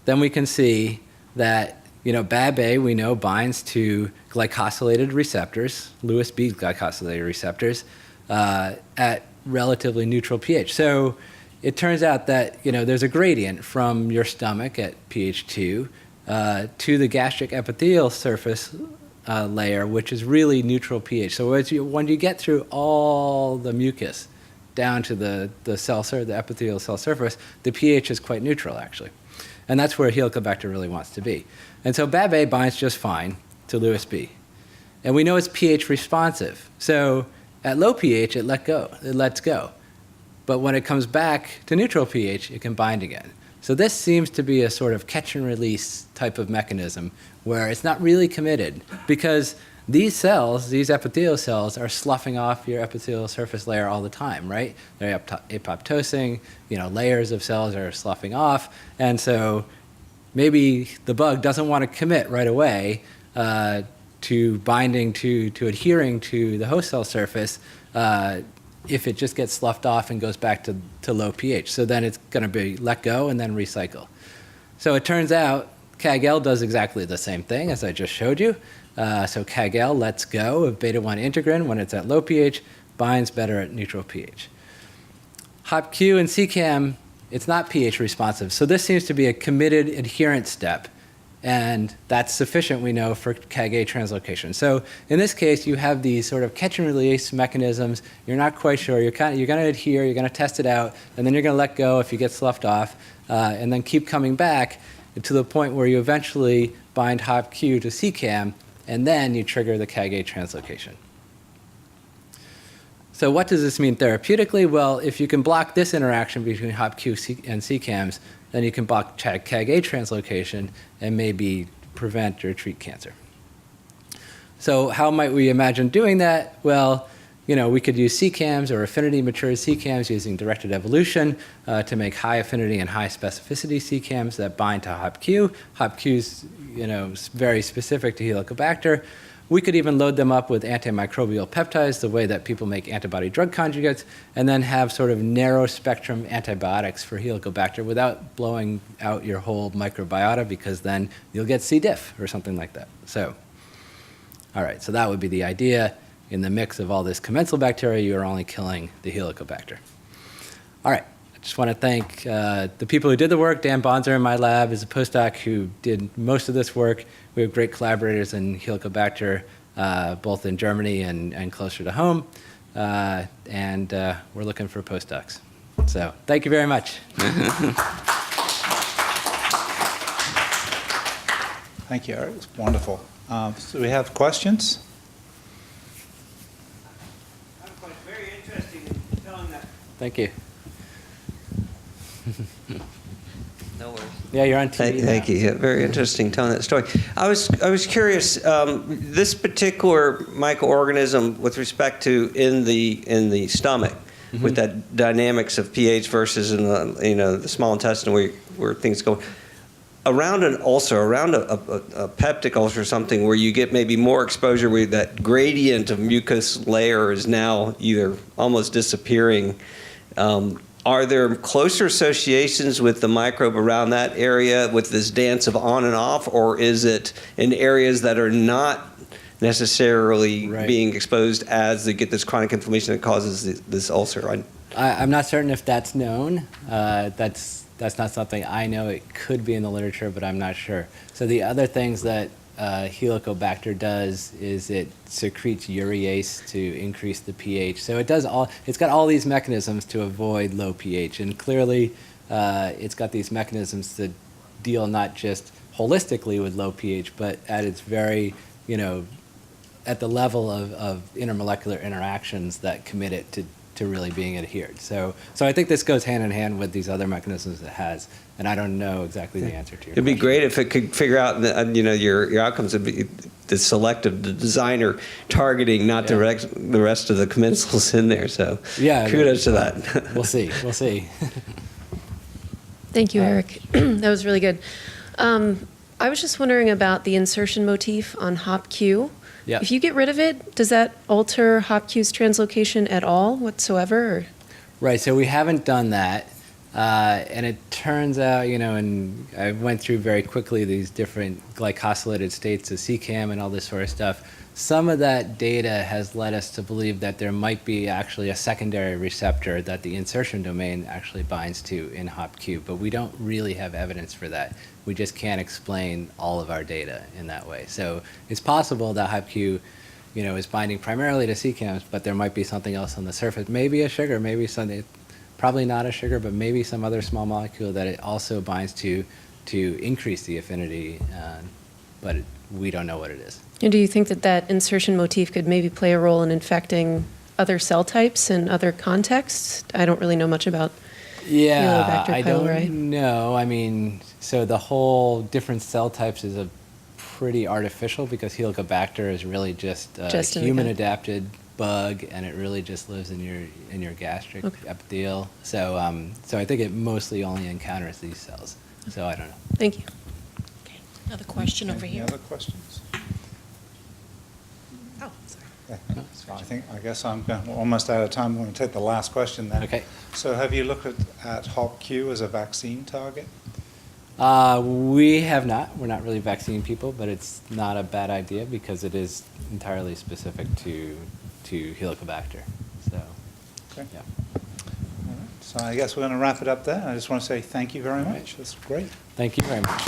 then we can see that, BAB-A, we know, binds to glycosylated receptors, Lewis B glycosylated receptors, at relatively neutral pH. So it turns out that, there's a gradient from your stomach at pH 2 to the gastric epithelial surface layer, which is really neutral pH. So when you get through all the mucus down to the epithelial cell surface, the pH is quite neutral, actually. And that's where Helicobacter really wants to be. And so BAB-A binds just fine to Lewis B. And we know it's pH responsive. So at low pH, it lets go. But when it comes back to neutral pH, it can bind again. So this seems to be a sort of catch and release type of mechanism where it's not really committed, because these cells, these epithelial cells, are sloughing off your epithelial surface layer all the time, right? They're apoptosing, layers of cells are sloughing off, and so maybe the bug doesn't want to commit right away to binding to adhering to the host cell surface if it just gets sloughed off and goes back to low pH. So then it's going to be let go and then recycle. So it turns out Cagl does exactly the same thing as I just showed you. So Cagl lets go of beta-1 integrin when it's at low pH, binds better at neutral pH. HopQ and CEACAM, it's not pH responsive. So this seems to be a committed adherent step. And that's sufficient, we know, for CagA translocation. So in this case, you have these sort of catch and release mechanisms. You're not quite sure. You're going to adhere. You're going to test it out. And then you're going to let go if you get sloughed off. And then keep coming back to the point where you eventually bind HopQ to CEACAM, and then you trigger the CagA translocation. So what does this mean therapeutically? Well, if you can block this interaction between HopQ and CEACAMs, then you can block CagA translocation and maybe prevent or treat cancer. So how might we imagine doing that? Well, we could use CEACAMs or affinity-matured CEACAMs using directed evolution to make high affinity and high specificity CEACAMs that bind to HopQ. HopQ's, very specific to Helicobacter. We could even load them up with antimicrobial peptides, the way that people make antibody drug conjugates, and then have sort of narrow spectrum antibiotics for Helicobacter without blowing out your whole microbiota, because then you'll get C. diff or something like that. So, all right, so that would be the idea. In the mix of all this commensal bacteria, you are only killing the Helicobacter. All right, I just want to thank the people who did the work. Dan Bonzer in my lab is a postdoc who did most of this work. We have great collaborators in Helicobacter, both in Germany and closer to home. And we're looking for postdocs. So thank you very much. Thank you, Eric. It's wonderful. So we have questions? Very interesting in telling that. Thank you. No worries. Yeah, you're on TV. Thank you. Yeah, very interesting telling that story. I was curious. This particular microorganism, with respect to in the stomach, with that dynamics of pH versus in the small intestine where things go. Around an ulcer, around a peptic ulcer or something, where you get maybe more exposure, where that gradient of mucus layer is now either almost disappearing. are there closer associations with the microbe around that area with this dance of on and off, or is it in areas that are not necessarily Right. being exposed as they get this chronic inflammation that causes this ulcer? I'm not certain if that's known. That's not something I know. It could be in the literature, but I'm not sure. So the other things that Helicobacter does is it secretes urease to increase the pH. So it's got all these mechanisms to avoid low pH, and clearly it's got these mechanisms to deal not just holistically with low pH, but at its very, at the level of intermolecular interactions that commit it to really being adhered. So I think this goes hand in hand with these other mechanisms it has, and I don't know exactly the answer to your It'd be question. great if it could figure out, your outcomes would be the selective, the designer targeting, not the rest of the commensals in there. So kudos to that. We'll see. Thank you, Eric. That was really good. I was just wondering about the insertion motif on HopQ. Yeah. If you get rid of it, does that alter HopQ's translocation at all whatsoever? Or? Right, so we haven't done that. And it turns out, and I went through very quickly these different glycosylated states of CEACAM and all this sort of stuff. Some of that data has led us to believe that there might be actually a secondary receptor that the insertion domain actually binds to in HopQ, but we don't really have evidence for that. We just can't explain all of our data in that way. So it's possible that HopQ, is binding primarily to CEACAMs, but there might be something else on the surface. Maybe a sugar, maybe something, probably not a sugar, but maybe some other small molecule that it also binds to increase the affinity, but we don't know what it is. And do you think that insertion motif could maybe play a role in infecting other cell types in other contexts? I don't really know much about Helicobacter I pylori. don't know. So the whole different cell types is a pretty artificial because Helicobacter is really just a Just in the human-adapted bug, and it really just lives in your gastric epithelial. So I think it mostly only encounters these cells. So I don't know. Thank you. Okay, another question over Any here. other questions? Oh, sorry. Yeah. So I guess I'm almost out of time. I'm going to take the last question then. Okay. So have you looked at HopQ as a vaccine target? We have not. We're not really vaccine people, but it's not a bad idea because it is entirely specific to Helicobacter. So, Okay. yeah. All right. So I guess we're going to wrap it up there. I just want to say thank you very much. That's great. Thank you very much.